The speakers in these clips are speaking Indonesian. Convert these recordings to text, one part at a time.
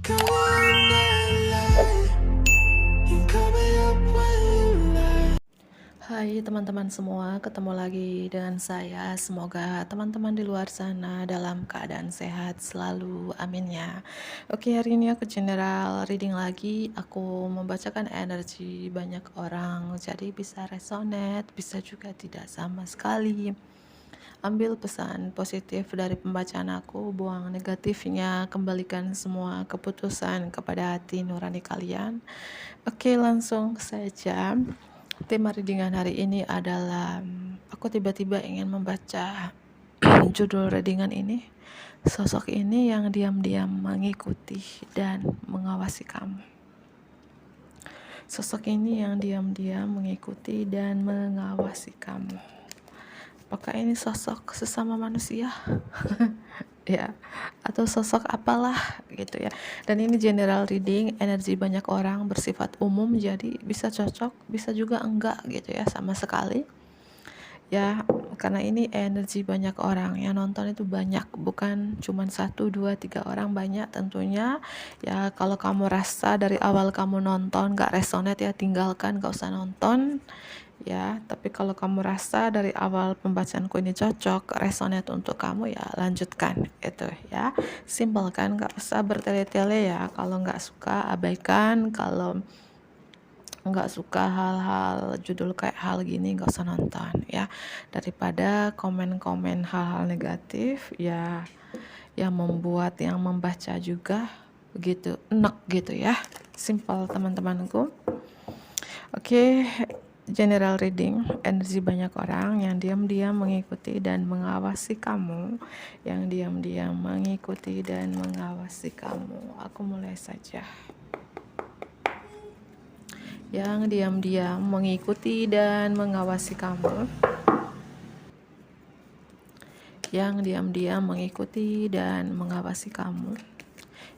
Hai teman-teman semua, ketemu lagi dengan saya. Semoga teman-teman di luar sana dalam keadaan sehat selalu, amin ya. Oke, hari ini aku general reading lagi. Aku membacakan energi banyak orang, jadi bisa resonate, bisa juga tidak sama sekali. Ambil pesan positif dari pembacaan aku, buang negatifnya, kembalikan semua keputusan kepada hati nurani kalian. Oke, langsung saja. Tema readingan hari ini adalah aku tiba-tiba ingin membaca judul readingan ini, sosok ini yang diam-diam mengikuti dan mengawasi kamu. Sosok ini yang diam-diam mengikuti dan mengawasi kamu. Apakah ini sosok sesama manusia? Ya, atau sosok apalah gitu ya. Dan ini general reading, energi banyak orang, bersifat umum, jadi bisa cocok, bisa juga enggak gitu ya, sama sekali. Ya, karena ini energi banyak orang, yang nonton itu banyak, bukan cuma 1, 2, 3 orang, banyak tentunya. Ya, kalau kamu rasa dari awal kamu nonton gak resonate ya tinggalkan, gak usah nonton ya. Tapi kalau kamu rasa dari awal pembacaanku ini cocok, resonate untuk kamu, ya lanjutkan. Itu ya, simpel kan, gak usah bertele-tele ya. Kalau gak suka abaikan, kalau nggak suka hal-hal judul kayak hal gini, nggak usah nonton ya. Daripada komen-komen hal-hal negatif ya, yang membuat yang membaca juga begitu enak gitu ya. Simple teman-temanku. Oke, general reading, energi banyak orang yang diam-diam mengikuti dan mengawasi kamu, yang diam-diam mengikuti dan mengawasi kamu. Aku mulai saja. Yang diam-diam mengikuti dan mengawasi kamu, yang diam-diam mengikuti dan mengawasi kamu,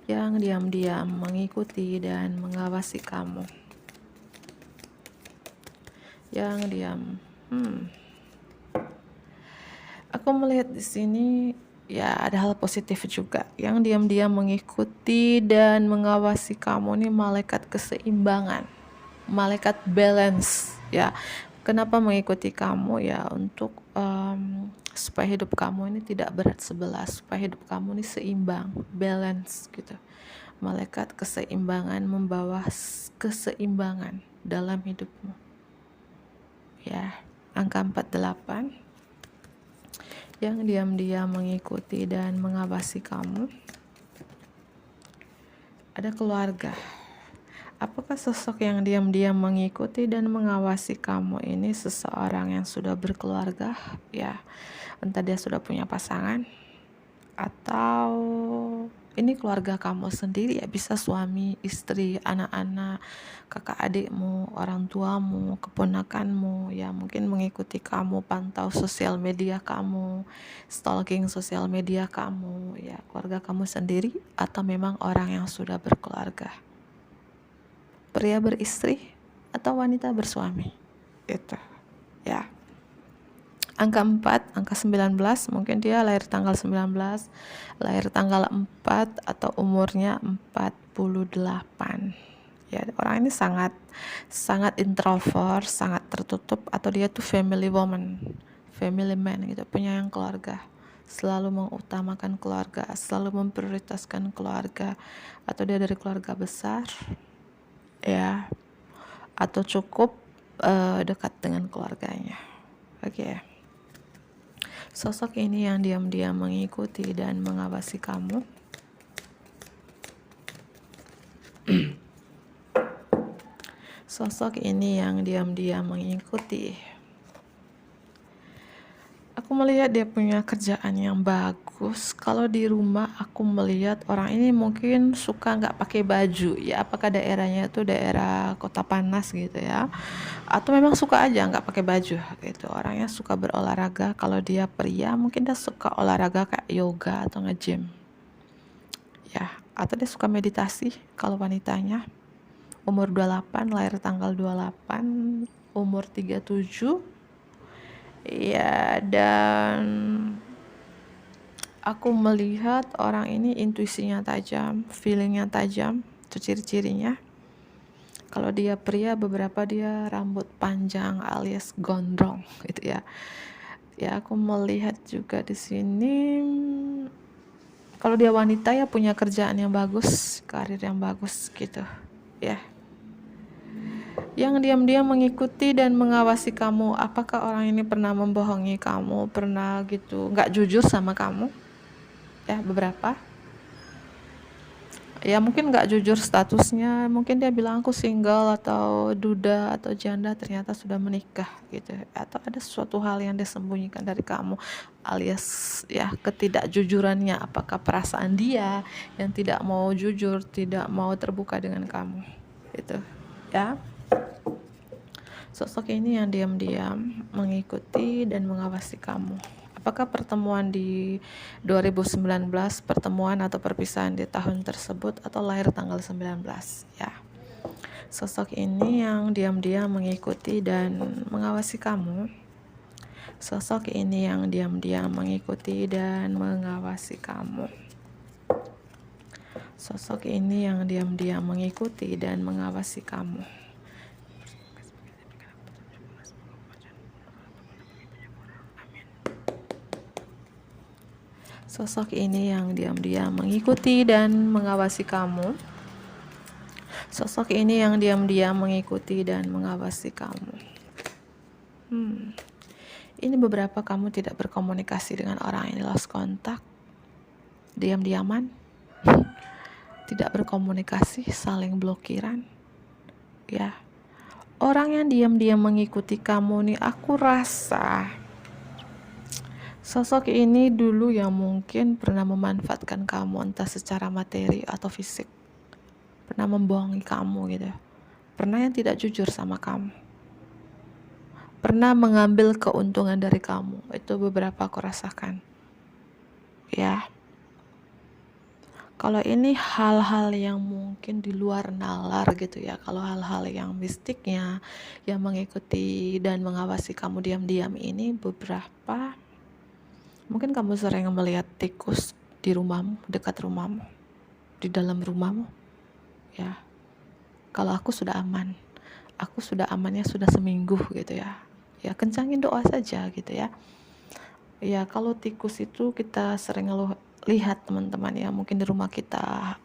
yang diam-diam mengikuti dan mengawasi kamu, yang diam. Aku melihat di sini ya ada hal positif juga. Yang diam-diam mengikuti dan mengawasi kamu nih malaikat keseimbangan, malaikat balance ya. Kenapa mengikuti kamu ya? Untuk supaya hidup kamu ini tidak berat sebelah, supaya hidup kamu ini seimbang, balance gitu. Malaikat keseimbangan membawa keseimbangan dalam hidupmu ya. Angka 48, yang diam-diam mengikuti dan mengawasi kamu. Ada keluarga. Apakah sosok yang diam-diam mengikuti dan mengawasi kamu ini seseorang yang sudah berkeluarga ya? Entah dia sudah punya pasangan, atau ini keluarga kamu sendiri ya, bisa suami, istri, anak-anak, kakak adikmu, orang tuamu, keponakanmu ya, mungkin mengikuti kamu, pantau sosial media kamu, stalking sosial media kamu ya. Keluarga kamu sendiri atau memang orang yang sudah berkeluarga, pria beristri atau wanita bersuami, itu ya. Angka 4, angka 19, mungkin dia lahir tanggal 19, lahir tanggal 4 atau umurnya 48. Ya, orang ini sangat introvert, sangat tertutup, atau dia tuh family woman, family man gitu, penyayang keluarga, selalu mengutamakan keluarga, selalu memprioritaskan keluarga, atau dia dari keluarga besar ya, atau cukup dekat dengan keluarganya. Oke. Sosok ini yang diam-diam mengikuti dan mengawasi kamu. Sosok ini yang diam-diam mengikuti. Aku melihat dia punya kerjaan yang bagus. Kalau di rumah aku melihat orang ini mungkin suka nggak pakai baju ya. Apakah daerahnya itu daerah kota panas gitu ya, atau memang suka aja nggak pakai baju gitu. Orangnya suka berolahraga. Kalau dia pria mungkin dia suka olahraga kayak yoga atau nge-gym ya, atau dia suka meditasi. Kalau wanitanya umur 28, lahir tanggal 28, umur 37 ya. Dan aku melihat orang ini intuisinya tajam, feelingnya tajam, itu ciri-cirinya. Kalau dia pria, beberapa dia rambut panjang alias gondrong gitu ya. Ya, aku melihat juga di sini kalau dia wanita ya punya kerjaan yang bagus, karir yang bagus gitu ya. Yang diam-diam mengikuti dan mengawasi kamu. Apakah orang ini pernah membohongi kamu, pernah gitu nggak jujur sama kamu? Ya, beberapa. Ya mungkin nggak jujur statusnya, mungkin dia bilang aku single atau duda atau janda, ternyata sudah menikah gitu, atau ada suatu hal yang dia sembunyikan dari kamu, alias ya ketidakjujurannya. Apakah perasaan dia yang tidak mau jujur, tidak mau terbuka dengan kamu gitu ya. Sosok ini yang diam-diam mengikuti dan mengawasi kamu. Apakah pertemuan di 2019, pertemuan atau perpisahan di tahun tersebut, atau lahir tanggal 19 ya. Sosok ini yang diam-diam mengikuti dan mengawasi kamu. Sosok ini yang diam-diam mengikuti dan mengawasi kamu. Sosok ini yang diam-diam mengikuti dan mengawasi kamu. Sosok ini yang diam-diam mengikuti dan mengawasi kamu. Sosok ini yang diam-diam mengikuti dan mengawasi kamu. Ini beberapa kamu tidak berkomunikasi dengan orang ini, lost contact, diam-diaman, tidak berkomunikasi, saling blokiran. Ya, orang yang diam-diam mengikuti kamu nih, aku rasa sosok ini dulu yang mungkin pernah memanfaatkan kamu, entah secara materi atau fisik, pernah membohongi kamu gitu, pernah yang tidak jujur sama kamu, pernah mengambil keuntungan dari kamu. Itu beberapa aku rasakan ya. Kalau ini hal-hal yang mungkin di luar nalar gitu ya, kalau hal-hal yang mistiknya yang mengikuti dan mengawasi kamu diam-diam ini, beberapa mungkin kamu sering melihat tikus di rumahmu, dekat rumahmu, di dalam rumahmu ya. Kalau aku sudah aman, aku sudah amannya sudah seminggu gitu ya. Ya kencangin doa saja gitu ya. Ya kalau tikus itu kita sering lihat teman-teman ya, mungkin di rumah kita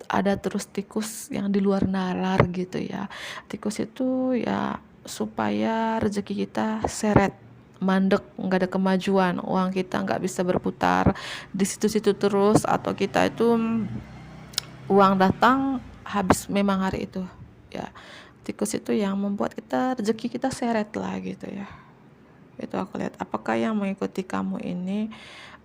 ada terus tikus yang di luar nalar gitu ya. Tikus itu ya supaya rezeki kita seret, mandek, nggak ada kemajuan, uang kita nggak bisa berputar di situ-situ terus, atau kita itu uang datang habis memang hari itu ya. Tikus itu yang membuat kita rezeki kita seret lah gitu ya. Itu aku lihat. Apakah yang mengikuti kamu ini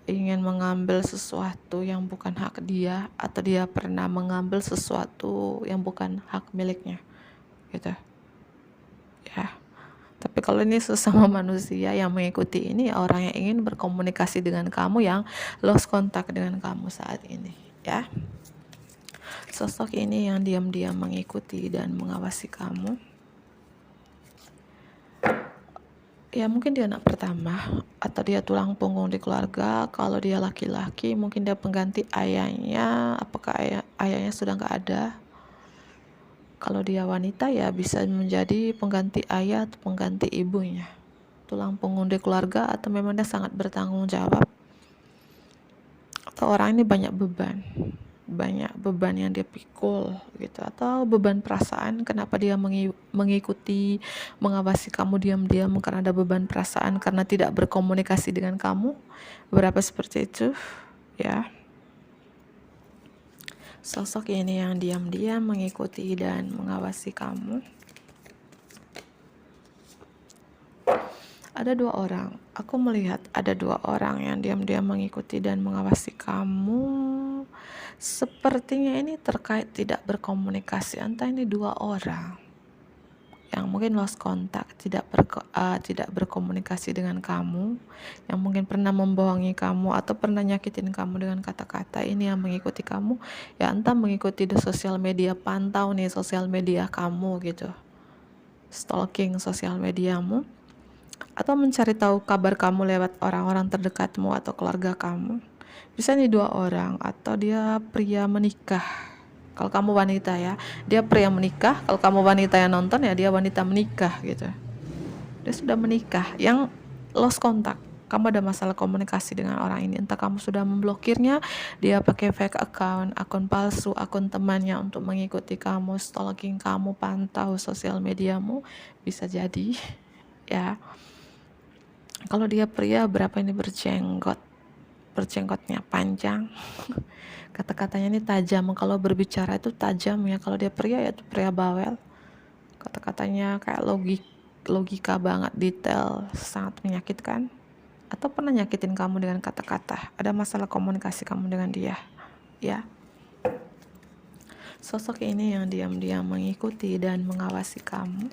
ingin mengambil sesuatu yang bukan hak dia, atau dia pernah mengambil sesuatu yang bukan hak miliknya gitu ya. Tapi kalau ini sesama manusia yang mengikuti ini, orang yang ingin berkomunikasi dengan kamu, yang lost contact dengan kamu saat ini ya. Sosok ini yang diam-diam mengikuti dan mengawasi kamu. Ya mungkin dia anak pertama, atau dia tulang punggung di keluarga. Kalau dia laki-laki, mungkin dia pengganti ayahnya. Apakah ayahnya sudah nggak ada? Kalau dia wanita ya bisa menjadi pengganti ayah atau pengganti ibunya, tulang punggung di keluarga, atau memang dia sangat bertanggung jawab, atau orang ini banyak beban yang dia pikul gitu, atau beban perasaan. Kenapa dia mengikuti, mengawasi kamu diam-diam? Karena ada beban perasaan, karena tidak berkomunikasi dengan kamu. Berapa seperti itu ya. Sosok ini yang diam-diam mengikuti dan mengawasi kamu. Ada dua orang, aku melihat ada dua orang yang diam-diam mengikuti dan mengawasi kamu. Sepertinya ini terkait tidak berkomunikasi. Entah ini dua orang yang mungkin lost contact, tidak berkomunikasi dengan kamu, yang mungkin pernah membohongi kamu atau pernah nyakitin kamu dengan kata-kata. Ini yang mengikuti kamu ya, entah mengikuti di sosial media, pantau nih sosial media kamu gitu, stalking sosial mediamu, atau mencari tahu kabar kamu lewat orang-orang terdekatmu atau keluarga kamu. Bisa nih 2 orang, atau dia pria menikah. Kalau kamu wanita ya, dia pria menikah. Kalau kamu wanita yang nonton ya, dia wanita menikah gitu. Dia sudah menikah, yang lost contact. Kamu ada masalah komunikasi dengan orang ini, entah kamu sudah memblokirnya, dia pakai fake account, akun palsu, akun temannya untuk mengikuti kamu, stalking kamu, pantau sosial mediamu, bisa jadi ya. Kalau dia pria, berapa ini berjenggotnya panjang, kata-katanya ini tajam, kalau berbicara itu tajam ya. Kalau dia pria ya itu pria bawel, kata-katanya kayak logika banget, detail, sangat menyakitkan. Atau pernah nyakitin kamu dengan kata-kata, ada masalah komunikasi kamu dengan dia ya. Sosok ini yang diam-diam mengikuti dan mengawasi kamu.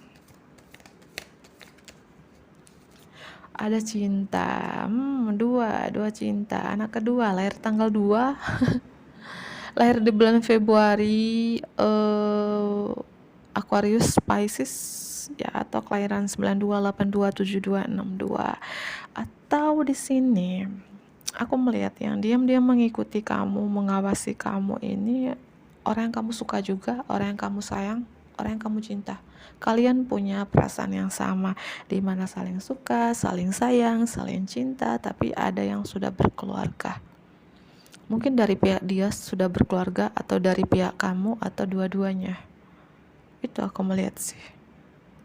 Ada cinta, dua cinta. Anak kedua lahir tanggal 2 lahir di bulan Februari, Aquarius Pisces ya, atau kelahiran 92, 82, 72, 62. Atau di sini aku melihat yang diam-diam mengikuti kamu, mengawasi kamu ini orang yang kamu suka juga, orang yang kamu sayang, orang yang kamu cinta. Kalian punya perasaan yang sama, di mana saling suka, saling sayang, saling cinta, tapi ada yang sudah berkeluarga. Mungkin dari pihak dia sudah berkeluarga, atau dari pihak kamu, atau dua-duanya. Itu aku melihat sih.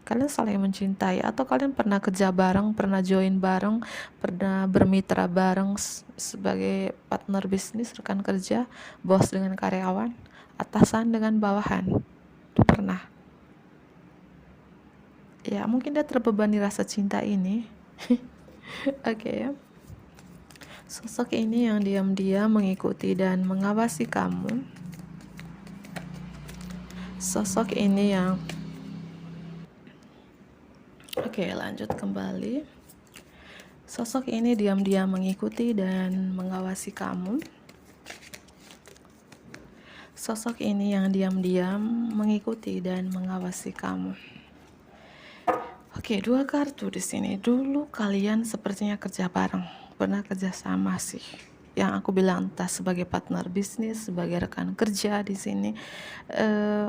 Kalian saling mencintai, atau kalian pernah kerja bareng, pernah join bareng, pernah bermitra bareng sebagai partner bisnis, rekan kerja, bos dengan karyawan, atasan dengan bawahan. Itu pernah. Ya, mungkin dia terbebani rasa cinta ini. Oke ya. Sosok ini yang diam-diam mengikuti dan mengawasi kamu. Sosok ini yang Oke, lanjut kembali. Sosok ini diam-diam mengikuti dan mengawasi kamu. Sosok ini yang diam-diam mengikuti dan mengawasi kamu. Oke, 2 kartu di sini. Dulu kalian sepertinya kerja bareng, pernah kerja sama sih. Yang aku bilang entah sebagai partner bisnis, sebagai rekan kerja di sini,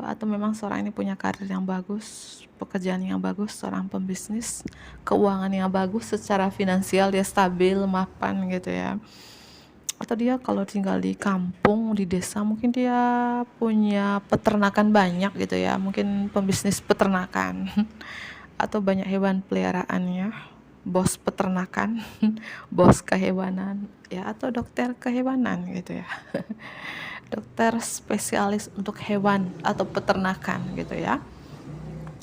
atau memang seorang ini punya karir yang bagus, pekerjaan yang bagus, seorang pembisnis, keuangan yang bagus, secara finansial dia stabil, mapan gitu ya. Atau dia kalau tinggal di kampung, di desa, mungkin dia punya peternakan banyak gitu ya, mungkin pembisnis peternakan atau banyak hewan peliharaannya, bos peternakan, bos kehewanan ya, atau dokter kehewanan gitu ya. Dokter spesialis untuk hewan atau peternakan gitu ya.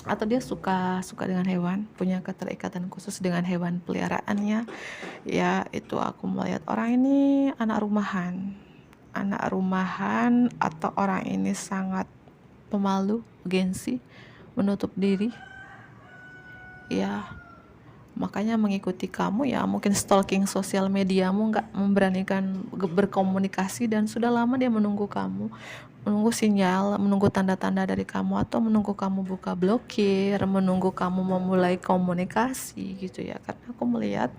Atau dia suka dengan hewan, punya keterikatan khusus dengan hewan peliharaannya ya. Itu aku melihat orang ini anak rumahan, atau orang ini sangat pemalu, gengsi, menutup diri ya. Makanya mengikuti kamu ya, mungkin stalking sosial mediamu, nggak memberanikan berkomunikasi, dan sudah lama dia menunggu kamu, menunggu sinyal, menunggu tanda-tanda dari kamu, atau menunggu kamu buka blokir, menunggu kamu memulai komunikasi gitu ya. Karena aku melihat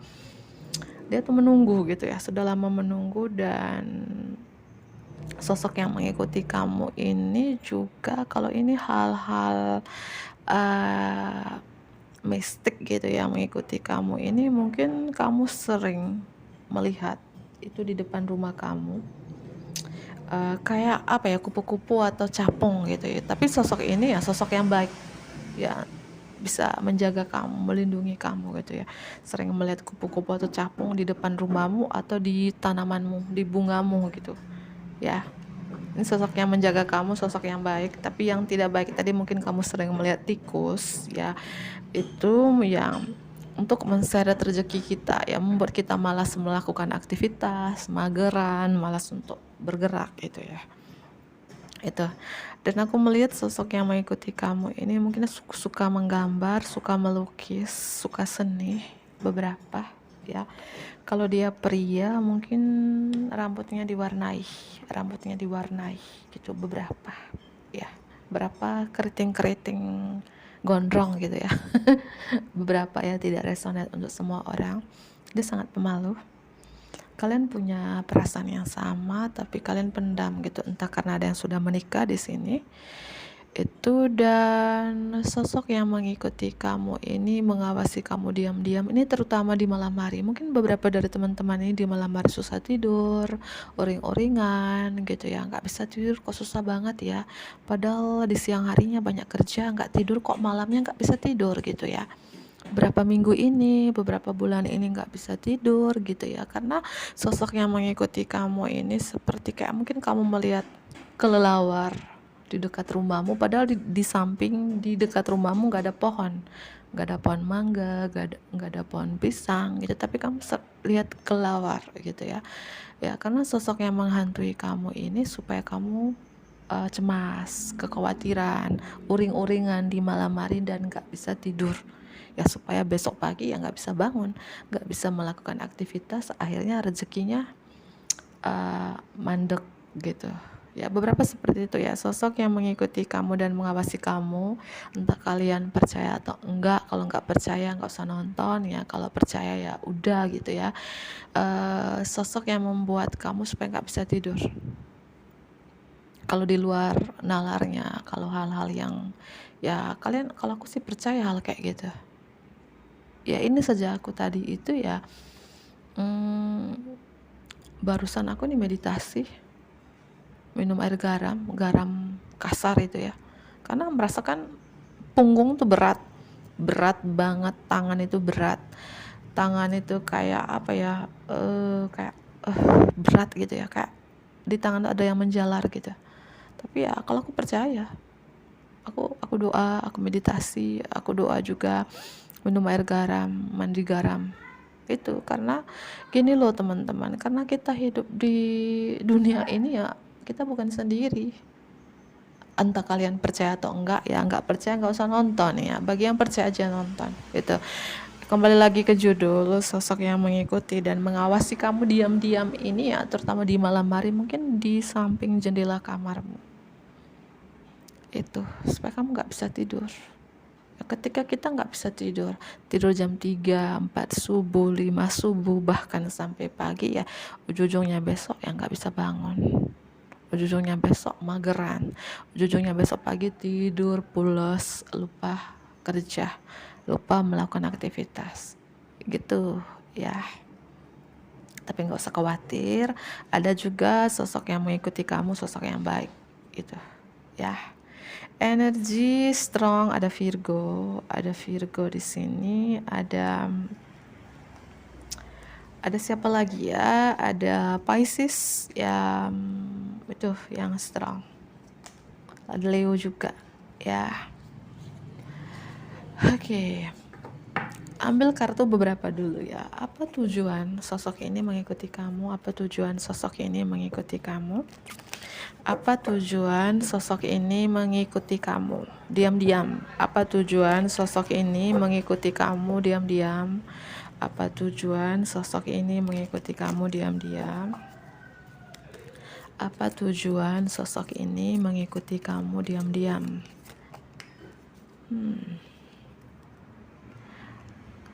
dia tuh menunggu gitu ya, sudah lama menunggu. Dan sosok yang mengikuti kamu ini juga, kalau ini hal-hal mistik gitu ya, mengikuti kamu ini, mungkin kamu sering melihat itu di depan rumah kamu, kayak apa ya, kupu-kupu atau capung gitu ya. Tapi sosok ini ya sosok yang baik ya, bisa menjaga kamu, melindungi kamu gitu ya. Sering melihat kupu-kupu atau capung di depan rumahmu atau di tanamanmu, di bungamu gitu ya. Ini sosok yang menjaga kamu, sosok yang baik. Tapi yang tidak baik tadi, mungkin kamu sering melihat tikus ya, itu yang untuk menseret rezeki kita ya, membuat kita malas melakukan aktivitas, mageran, malas untuk bergerak gitu ya. Itu. Dan aku melihat sosok yang mengikuti kamu ini mungkin suka menggambar, suka melukis, suka seni beberapa ya. Kalau dia pria, mungkin rambutnya diwarnai gitu beberapa ya. Berapa keriting-keriting gondrong gitu ya. Beberapa ya, tidak resonate untuk semua orang. Dia sangat pemalu. Kalian punya perasaan yang sama tapi kalian pendam gitu, entah karena ada yang sudah menikah di sini itu, dan sosok yang mengikuti kamu ini mengawasi kamu diam-diam ini terutama di malam hari. Mungkin beberapa dari teman-teman ini di malam hari susah tidur, uring-uringan gitu ya, nggak bisa tidur kok, susah banget ya, padahal di siang harinya banyak kerja, nggak tidur kok malamnya nggak bisa tidur gitu ya. Berapa minggu ini, beberapa bulan ini nggak bisa tidur gitu ya, karena sosok yang mengikuti kamu ini seperti kayak mungkin kamu melihat kelelawar di dekat rumahmu, padahal di samping di dekat rumahmu nggak ada pohon mangga, nggak ada pohon pisang gitu, tapi kamu lihat kelelawar gitu ya. Ya karena sosok yang menghantui kamu ini supaya kamu cemas, kekhawatiran, uring-uringan di malam hari dan nggak bisa tidur ya, supaya besok pagi ya nggak bisa bangun, nggak bisa melakukan aktivitas, akhirnya rezekinya mandek gitu ya. Beberapa seperti itu ya, sosok yang mengikuti kamu dan mengawasi kamu, entah kalian percaya atau enggak. Kalau enggak percaya nggak usah nonton ya, kalau percaya ya udah gitu ya. Sosok yang membuat kamu supaya nggak bisa tidur kalau di luar nalarnya, kalau hal-hal yang ya kalian, kalau aku sih percaya hal kayak gitu ya. Ini saja aku tadi itu ya, barusan aku nih meditasi minum air garam kasar itu ya, karena merasakan punggung tuh berat banget, tangan itu kayak apa ya, kayak berat gitu ya, kayak di tangan ada yang menjalar gitu. Tapi ya kalau aku percaya, aku doa, aku meditasi, aku doa juga, minum air garam, mandi garam itu. Karena gini loh teman-teman, karena kita hidup di dunia ini ya, kita bukan sendiri. Entah kalian percaya atau enggak ya, enggak percaya enggak usah nonton ya, bagi yang percaya aja nonton gitu. Kembali lagi ke judul, sosok yang mengikuti dan mengawasi kamu diam-diam ini ya, terutama di malam hari, mungkin di samping jendela kamarmu itu, supaya kamu nggak bisa tidur. Ketika kita nggak bisa tidur jam 3, 4 subuh, 5 subuh, bahkan sampai pagi ya, ujung-ujungnya besok ya nggak bisa bangun, ujung-ujungnya besok mageran, ujung-ujungnya besok pagi tidur pules, lupa kerja, lupa melakukan aktivitas gitu ya. Tapi nggak usah khawatir, ada juga sosok yang mengikuti kamu, sosok yang baik gitu ya. Energi strong, ada Virgo di sini, ada siapa lagi ya, ada Pisces ya, itu yang strong, ada Leo juga ya. Oke. Ambil kartu beberapa dulu ya. Apa tujuan sosok ini mengikuti kamu? Apa tujuan sosok ini mengikuti kamu? Apa tujuan sosok ini mengikuti kamu diam-diam? Apa tujuan sosok ini mengikuti kamu diam-diam? Apa tujuan sosok ini mengikuti kamu diam-diam? Apa tujuan sosok ini mengikuti kamu diam-diam?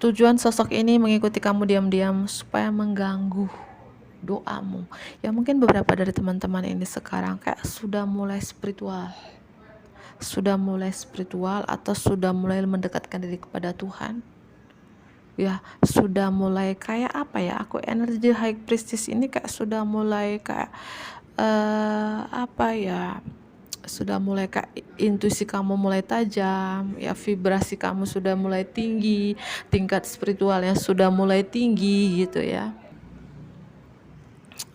Tujuan sosok ini mengikuti kamu diam-diam supaya mengganggu doamu. Ya mungkin beberapa dari teman-teman ini sekarang kayak sudah mulai spiritual atau sudah mulai mendekatkan diri kepada Tuhan. Ya, sudah mulai kayak apa ya? Aku energi high priestess ini kayak sudah mulai kayak apa ya? Sudah mulai kayak intuisi kamu mulai tajam ya, vibrasi kamu sudah mulai tinggi, tingkat spiritualnya sudah mulai tinggi gitu ya.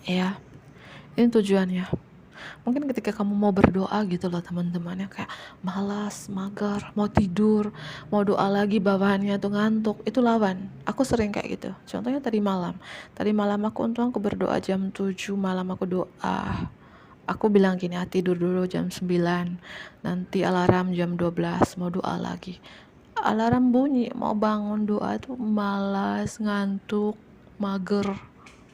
Ya, ini tujuannya. Mungkin ketika kamu mau berdoa gitu loh teman-teman ya, kayak malas, mager, mau tidur, mau doa lagi bawahannya tuh ngantuk, itu lawan. Aku sering kayak gitu. Contohnya tadi malam aku untung aku berdoa jam 7 malam, aku doa. Aku bilang gini, tidur dulu jam 9, nanti alarm jam 12 mau doa lagi. Alarm bunyi, mau bangun doa tuh malas, ngantuk, mager.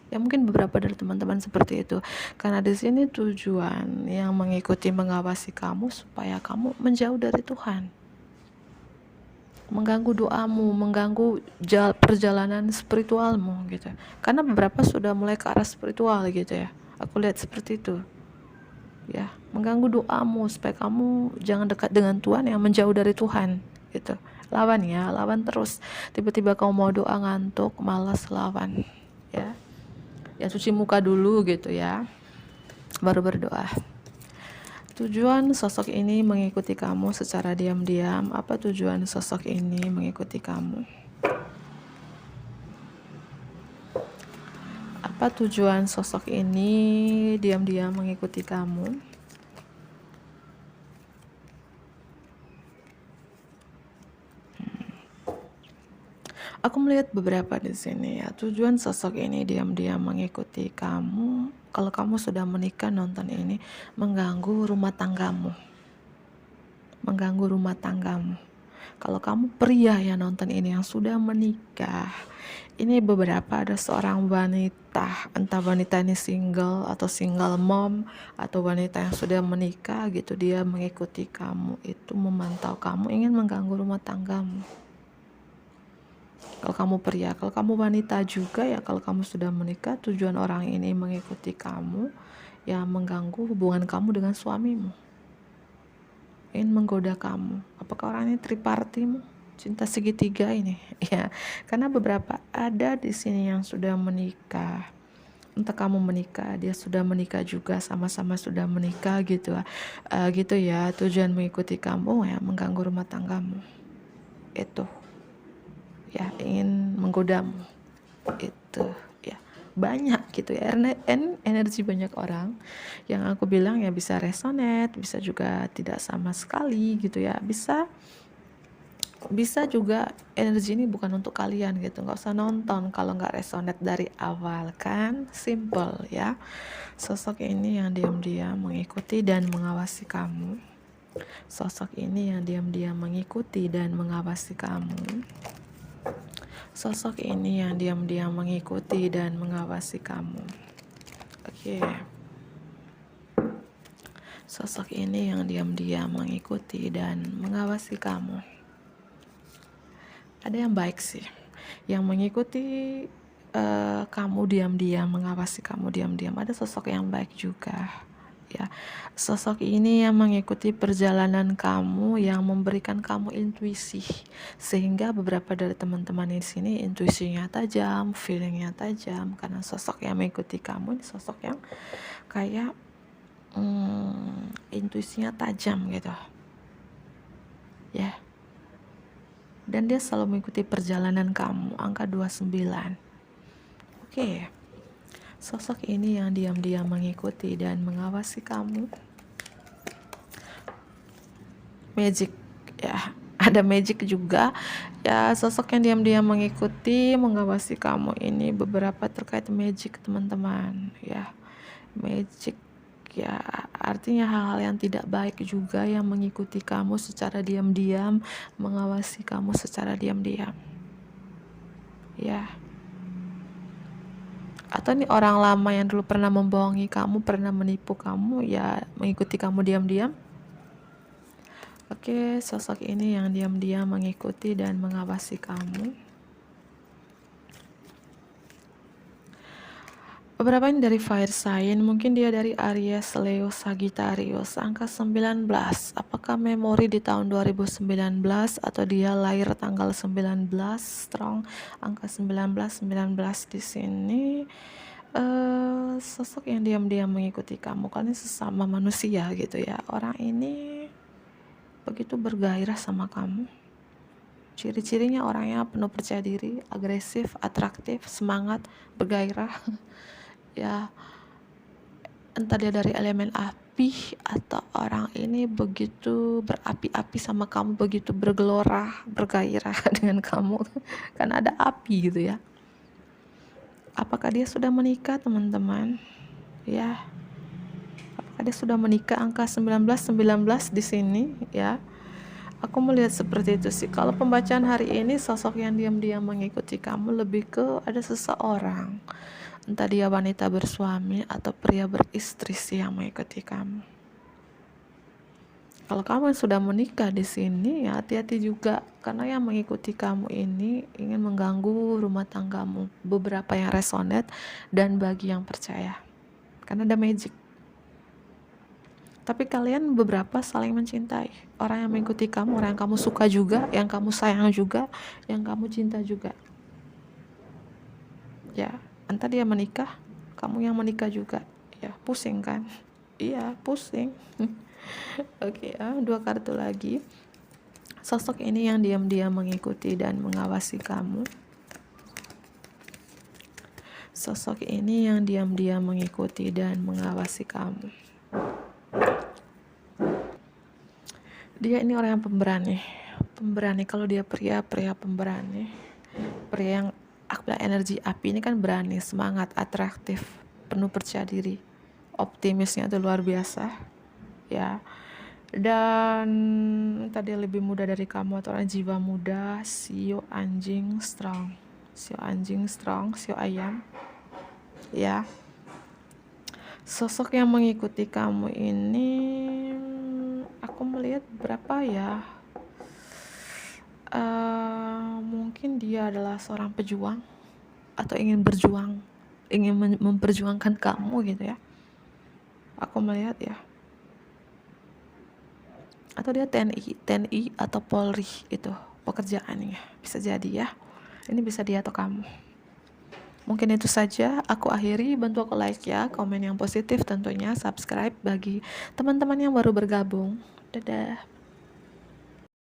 Ya mungkin beberapa dari teman-teman seperti itu. Karena di sini tujuan yang mengikuti mengawasi kamu supaya kamu menjauh dari Tuhan. mengganggu doamu, mengganggu perjalanan spiritualmu gitu. Karena beberapa sudah mulai ke arah spiritual gitu ya. Aku lihat seperti itu. Ya, mengganggu doamu supaya kamu jangan dekat dengan Tuhan, yang menjauh dari Tuhan gitu. Lawan ya, lawan terus. Tiba-tiba kamu mau doa ngantuk, malas, lawan ya. Ya cuci muka dulu gitu ya, baru berdoa. Tujuan sosok ini mengikuti kamu secara diam-diam. Apa tujuan sosok ini mengikuti kamu? Apa tujuan sosok ini diam-diam mengikuti kamu? Aku melihat beberapa di sini ya. Tujuan sosok ini diam-diam mengikuti kamu. Kalau kamu sudah menikah, nonton ini mengganggu rumah tanggamu. Mengganggu rumah tanggamu. Kalau kamu pria yang nonton ini yang sudah menikah, ini beberapa ada seorang wanita, entah wanita ini single atau single mom atau wanita yang sudah menikah gitu, dia mengikuti kamu, itu memantau kamu, ingin mengganggu rumah tanggamu. Kalau kamu pria, kalau kamu wanita juga ya, kalau kamu sudah menikah, tujuan orang ini mengikuti kamu ya, mengganggu hubungan kamu dengan suamimu, ingin menggoda kamu. Apakah orang ini tripartimu, cinta segitiga ini ya? Karena beberapa ada di sini yang sudah menikah, entah kamu menikah, dia sudah menikah juga, sama-sama sudah menikah gitu gitu ya. Tujuan mengikuti kamu ya, mengganggu rumah tanggamu itu ya, ingin menggodamu itu ya. Banyak gitu ya, energi banyak orang yang aku bilang ya, bisa resonate, bisa juga tidak sama sekali gitu ya, bisa juga energi ini bukan untuk kalian gitu. Nggak usah nonton kalau nggak resonate dari awal, kan simple ya. Sosok ini yang diam-diam mengikuti dan mengawasi kamu. Sosok ini yang diam-diam mengikuti dan mengawasi kamu. Sosok ini yang diam-diam mengikuti dan mengawasi kamu. Oke. Sosok ini yang diam-diam mengikuti dan mengawasi kamu. Ada yang baik sih, yang mengikuti kamu diam-diam, mengawasi kamu diam-diam. Ada sosok yang baik juga. Ya, sosok ini yang mengikuti perjalanan kamu, yang memberikan kamu intuisi, sehingga beberapa dari teman-teman di sini intuisinya tajam, feelingnya tajam, karena sosok yang mengikuti kamu ini sosok yang kayak intuisinya tajam gitu ya, dan dia selalu mengikuti perjalanan kamu. Angka 29. Oke. Sosok ini yang diam-diam mengikuti dan mengawasi kamu. Magic ya, ada magic juga ya. Sosok yang diam-diam mengikuti, mengawasi kamu ini beberapa terkait magic teman-teman ya. Magic ya, artinya hal-hal yang tidak baik juga yang mengikuti kamu secara diam-diam, mengawasi kamu secara diam-diam ya. Atau nih orang lama yang dulu pernah membohongi kamu, pernah menipu kamu ya, mengikuti kamu diam-diam. Oke, sosok ini yang diam-diam mengikuti dan mengawasi kamu. Beberapa ini dari fire sign, mungkin dia dari Aries, Leo, Sagittarius. Angka 19. Apakah memori di tahun 2019 atau dia lahir tanggal 19 strong? Angka 19 di sini. Sosok yang diam-diam mengikuti kamu, kalian sesama manusia gitu ya. Orang ini begitu bergairah sama kamu. Ciri-cirinya orangnya penuh percaya diri, agresif, atraktif, semangat, bergairah ya. Entah dia dari elemen api atau orang ini begitu berapi-api sama kamu, begitu bergelora, bergairah dengan kamu kan ada api gitu ya. Apakah dia sudah menikah teman-teman ya? Apakah dia sudah menikah? Angka 19 di sini ya. Aku melihat seperti itu sih. Kalau pembacaan hari ini, sosok yang diam-diam mengikuti kamu lebih ke ada seseorang, entah dia wanita bersuami atau pria beristri sih, yang mengikuti kamu. Kalau kamu yang sudah menikah di sini, ya hati-hati juga, karena yang mengikuti kamu ini ingin mengganggu rumah tanggamu. Beberapa yang resonate dan bagi yang percaya, karena ada magic. Tapi kalian beberapa saling mencintai. Orang yang mengikuti kamu, orang yang kamu suka juga, yang kamu sayang juga, yang kamu cinta juga. Ya, entah dia menikah, kamu yang menikah juga. Ya, pusing kan? Iya, pusing. Oke, dua kartu lagi. Sosok ini yang diam-diam mengikuti dan mengawasi kamu. Sosok ini yang diam-diam mengikuti dan mengawasi kamu. Dia ini orang yang pemberani. Pemberani, kalau dia pria pemberani. Pria yang energi api ini kan berani, semangat, atraktif, penuh percaya diri. Optimisnya itu luar biasa. Ya. Dan tadi lebih muda dari kamu, atau orang jiwa muda, sio anjing strong, sio ayam. Ya, sosok yang mengikuti kamu ini, aku melihat berapa ya, mungkin dia adalah seorang pejuang atau ingin berjuang, ingin memperjuangkan kamu gitu ya. Aku melihat ya, atau dia TNI atau Polri, itu pekerjaannya, bisa jadi ya. Ini bisa dia atau kamu. Mungkin itu saja, aku akhiri. Bantu aku like ya, komen yang positif tentunya, subscribe bagi teman-teman yang baru bergabung. Dadah.